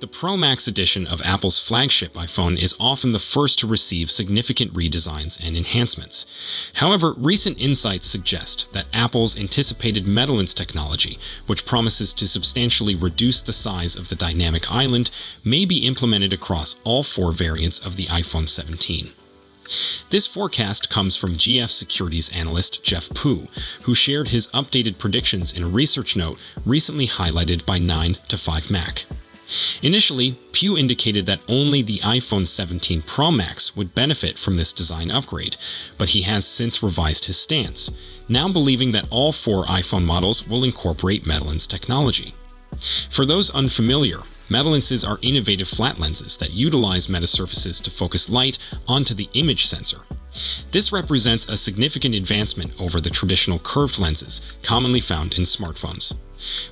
The Pro Max edition of Apple's flagship iPhone is often the first to receive significant redesigns and enhancements. However, recent insights suggest that Apple's anticipated Metalens technology, which promises to substantially reduce the size of the dynamic island, may be implemented across all 4 variants of the iPhone 17. This forecast comes from GF Securities analyst Jeff Pu, who shared his updated predictions in a research note recently highlighted by 9to5Mac. Initially, Pu indicated that only the iPhone 17 Pro Max would benefit from this design upgrade, but he has since revised his stance, now believing that all 4 iPhone models will incorporate Metalens technology. For those unfamiliar, Metalenses are innovative flat lenses that utilize metasurfaces to focus light onto the image sensor. This represents a significant advancement over the traditional curved lenses commonly found in smartphones.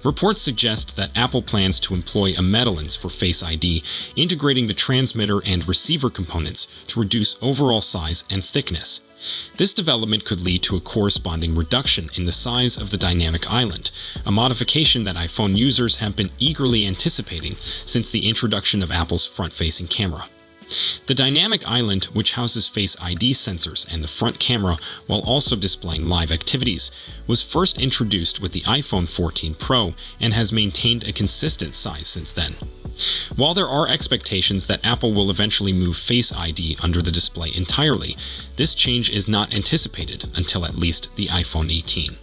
Reports suggest that Apple plans to employ a Metalens for Face ID, integrating the transmitter and receiver components to reduce overall size and thickness. This development could lead to a corresponding reduction in the size of the dynamic island, a modification that iPhone users have been eagerly anticipating since the introduction of Apple's front-facing camera. The dynamic island, which houses Face ID sensors and the front camera while also displaying live activities, was first introduced with the iPhone 14 Pro and has maintained a consistent size since then. While there are expectations that Apple will eventually move Face ID under the display entirely, this change is not anticipated until at least the iPhone 18.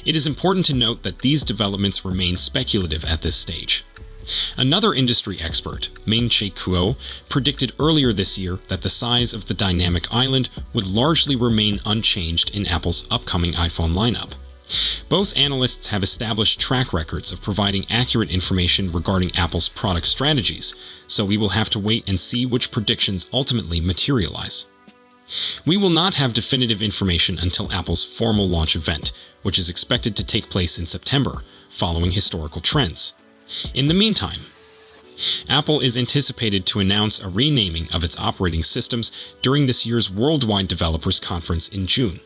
It is important to note that these developments remain speculative at this stage. Another industry expert, Ming-Chi Kuo, predicted earlier this year that the size of the dynamic island would largely remain unchanged in Apple's upcoming iPhone lineup. Both analysts have established track records of providing accurate information regarding Apple's product strategies, so we will have to wait and see which predictions ultimately materialize. We will not have definitive information until Apple's formal launch event, which is expected to take place in September, following historical trends. In the meantime, Apple is anticipated to announce a renaming of its operating systems during this year's Worldwide Developers Conference in June.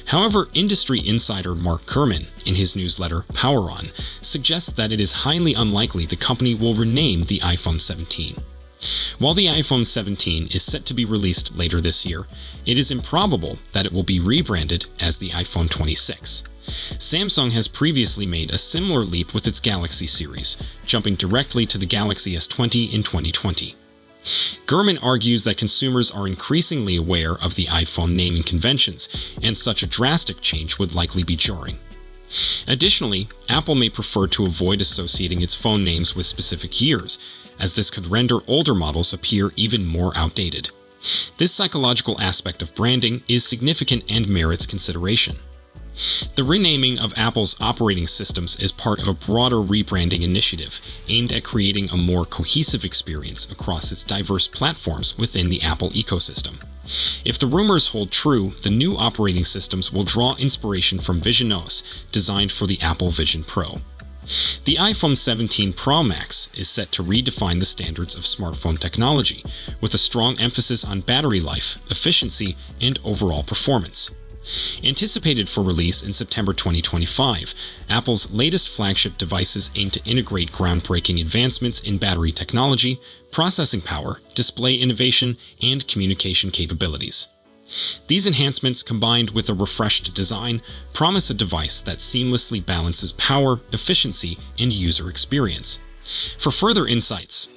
However, industry insider Mark Gurman, in his newsletter Power On, suggests that it is highly unlikely the company will rename the iPhone 17. While the iPhone 17 is set to be released later this year, it is improbable that it will be rebranded as the iPhone 26. Samsung has previously made a similar leap with its Galaxy series, jumping directly to the Galaxy S20 in 2020. Gurman argues that consumers are increasingly aware of the iPhone naming conventions, and such a drastic change would likely be jarring. Additionally, Apple may prefer to avoid associating its phone names with specific years, as this could render older models appear even more outdated. This psychological aspect of branding is significant and merits consideration. The renaming of Apple's operating systems is part of a broader rebranding initiative aimed at creating a more cohesive experience across its diverse platforms within the Apple ecosystem. If the rumors hold true, the new operating systems will draw inspiration from Vision OS, designed for the Apple Vision Pro. The iPhone 17 Pro Max is set to redefine the standards of smartphone technology, with a strong emphasis on battery life, efficiency, and overall performance. Anticipated for release in September 2025, Apple's latest flagship devices aim to integrate groundbreaking advancements in battery technology, processing power, display innovation, and communication capabilities. These enhancements, combined with a refreshed design, promise a device that seamlessly balances power, efficiency, and user experience. For further insights,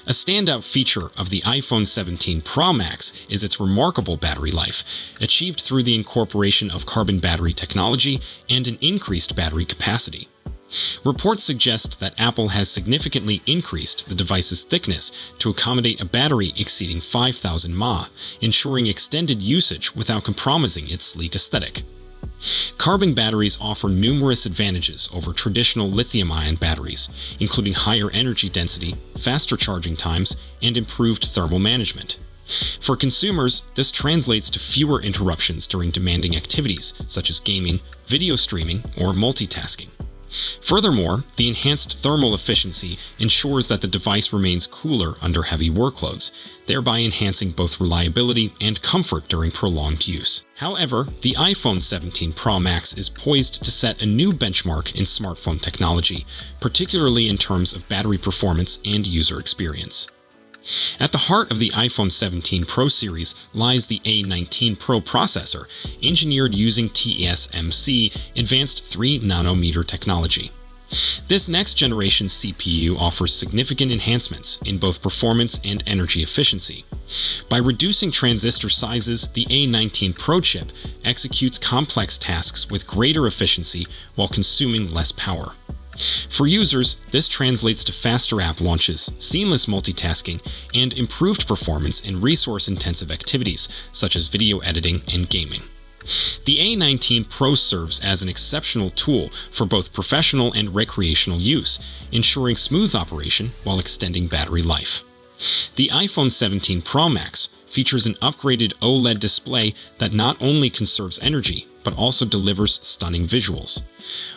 a standout feature of the iPhone 17 Pro Max is its remarkable battery life, achieved through the incorporation of carbon battery technology and an increased battery capacity. Reports suggest that Apple has significantly increased the device's thickness to accommodate a battery exceeding 5,000 mAh, ensuring extended usage without compromising its sleek aesthetic. Carbon batteries offer numerous advantages over traditional lithium-ion batteries, including higher energy density, faster charging times, and improved thermal management. For consumers, this translates to fewer interruptions during demanding activities such as gaming, video streaming, or multitasking. Furthermore, the enhanced thermal efficiency ensures that the device remains cooler under heavy workloads, thereby enhancing both reliability and comfort during prolonged use. However, the iPhone 17 Pro Max is poised to set a new benchmark in smartphone technology, particularly in terms of battery performance and user experience. At the heart of the iPhone 17 Pro series lies the A19 Pro processor, engineered using TSMC advanced 3nm technology. This next-generation CPU offers significant enhancements in both performance and energy efficiency. By reducing transistor sizes, the A19 Pro chip executes complex tasks with greater efficiency while consuming less power. For users, this translates to faster app launches, seamless multitasking, and improved performance in resource-intensive activities such as video editing and gaming. The A19 Pro serves as an exceptional tool for both professional and recreational use, ensuring smooth operation while extending battery life. The iPhone 17 Pro Max features an upgraded OLED display that not only conserves energy, but also delivers stunning visuals.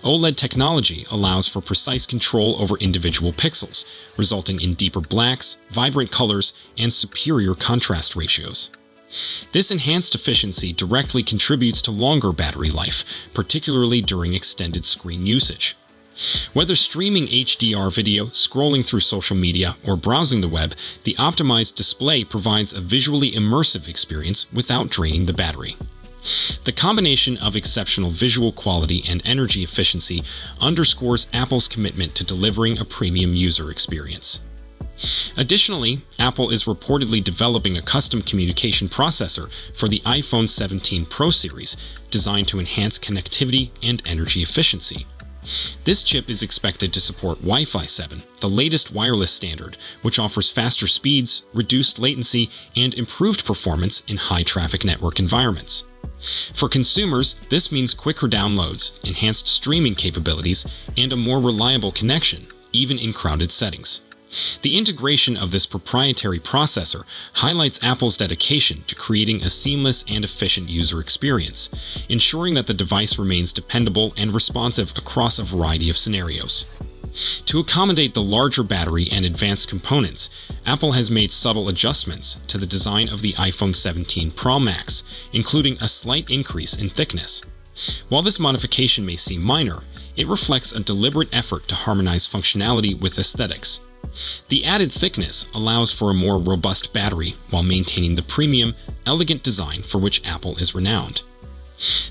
OLED technology allows for precise control over individual pixels, resulting in deeper blacks, vibrant colors, and superior contrast ratios. This enhanced efficiency directly contributes to longer battery life, particularly during extended screen usage. Whether streaming HDR video, scrolling through social media, or browsing the web, the optimized display provides a visually immersive experience without draining the battery. The combination of exceptional visual quality and energy efficiency underscores Apple's commitment to delivering a premium user experience. Additionally, Apple is reportedly developing a custom communication processor for the iPhone 17 Pro series, designed to enhance connectivity and energy efficiency. This chip is expected to support Wi-Fi 7, the latest wireless standard, which offers faster speeds, reduced latency, and improved performance in high-traffic network environments. For consumers, this means quicker downloads, enhanced streaming capabilities, and a more reliable connection, even in crowded settings. The integration of this proprietary processor highlights Apple's dedication to creating a seamless and efficient user experience, ensuring that the device remains dependable and responsive across a variety of scenarios. To accommodate the larger battery and advanced components, Apple has made subtle adjustments to the design of the iPhone 17 Pro Max, including a slight increase in thickness. While this modification may seem minor, it reflects a deliberate effort to harmonize functionality with aesthetics. The added thickness allows for a more robust battery while maintaining the premium, elegant design for which Apple is renowned.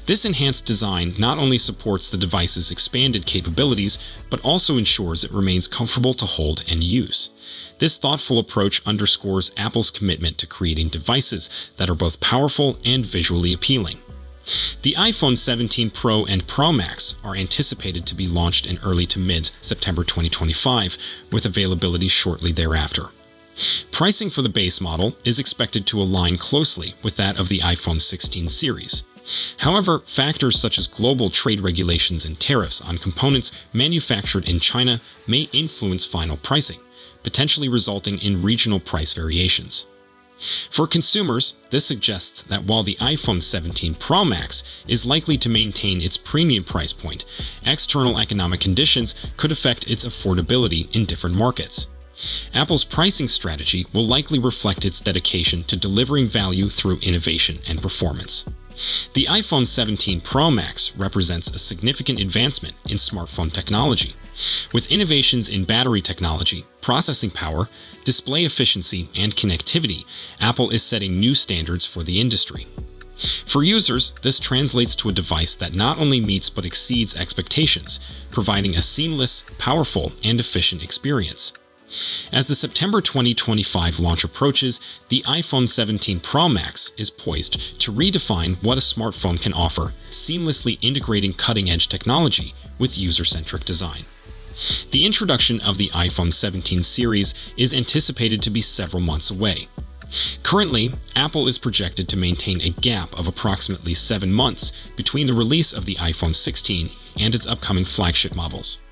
This enhanced design not only supports the device's expanded capabilities, but also ensures it remains comfortable to hold and use. This thoughtful approach underscores Apple's commitment to creating devices that are both powerful and visually appealing. The iPhone 17 Pro and Pro Max are anticipated to be launched in early to mid-September 2025, with availability shortly thereafter. Pricing for the base model is expected to align closely with that of the iPhone 16 series. However, factors such as global trade regulations and tariffs on components manufactured in China may influence final pricing, potentially resulting in regional price variations. For consumers, this suggests that while the iPhone 17 Pro Max is likely to maintain its premium price point, external economic conditions could affect its affordability in different markets. Apple's pricing strategy will likely reflect its dedication to delivering value through innovation and performance. The iPhone 17 Pro Max represents a significant advancement in smartphone technology. With innovations in battery technology, processing power, display efficiency, and connectivity, Apple is setting new standards for the industry. For users, this translates to a device that not only meets but exceeds expectations, providing a seamless, powerful, and efficient experience. As the September 2025 launch approaches, the iPhone 17 Pro Max is poised to redefine what a smartphone can offer, seamlessly integrating cutting-edge technology with user-centric design. The introduction of the iPhone 17 series is anticipated to be several months away. Currently, Apple is projected to maintain a gap of approximately 7 months between the release of the iPhone 16 and its upcoming flagship models.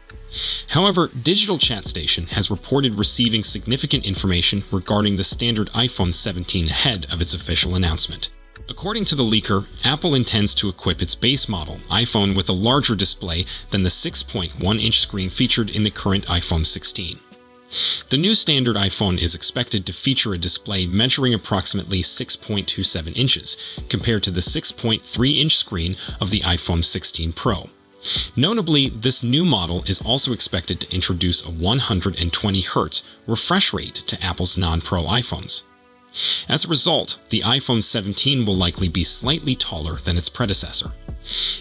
However, Digital Chat Station has reported receiving significant information regarding the standard iPhone 17 ahead of its official announcement. According to the leaker, Apple intends to equip its base model iPhone with a larger display than the 6.1-inch screen featured in the current iPhone 16. The new standard iPhone is expected to feature a display measuring approximately 6.27 inches, compared to the 6.3-inch screen of the iPhone 16 Pro. Notably, this new model is also expected to introduce a 120 Hz refresh rate to Apple's non-Pro iPhones. As a result, the iPhone 17 will likely be slightly taller than its predecessor.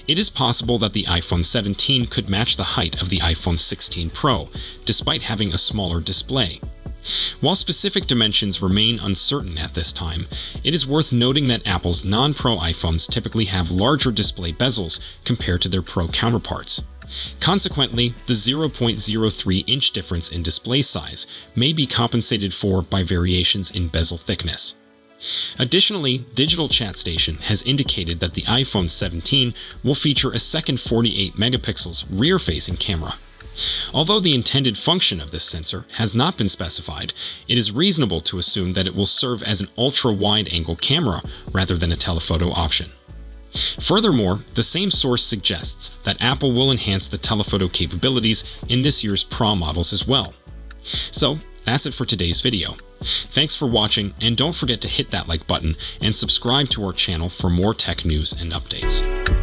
It is possible that the iPhone 17 could match the height of the iPhone 16 Pro, despite having a smaller display. While specific dimensions remain uncertain at this time, it is worth noting that Apple's non-Pro iPhones typically have larger display bezels compared to their Pro counterparts. Consequently, the 0.03-inch difference in display size may be compensated for by variations in bezel thickness. Additionally, Digital Chat Station has indicated that the iPhone 17 will feature a second 48-megapixels rear-facing camera. Although the intended function of this sensor has not been specified, it is reasonable to assume that it will serve as an ultra-wide-angle camera rather than a telephoto option. Furthermore, the same source suggests that Apple will enhance the telephoto capabilities in this year's Pro models as well. So, that's it for today's video. Thanks for watching, and don't forget to hit that like button and subscribe to our channel for more tech news and updates.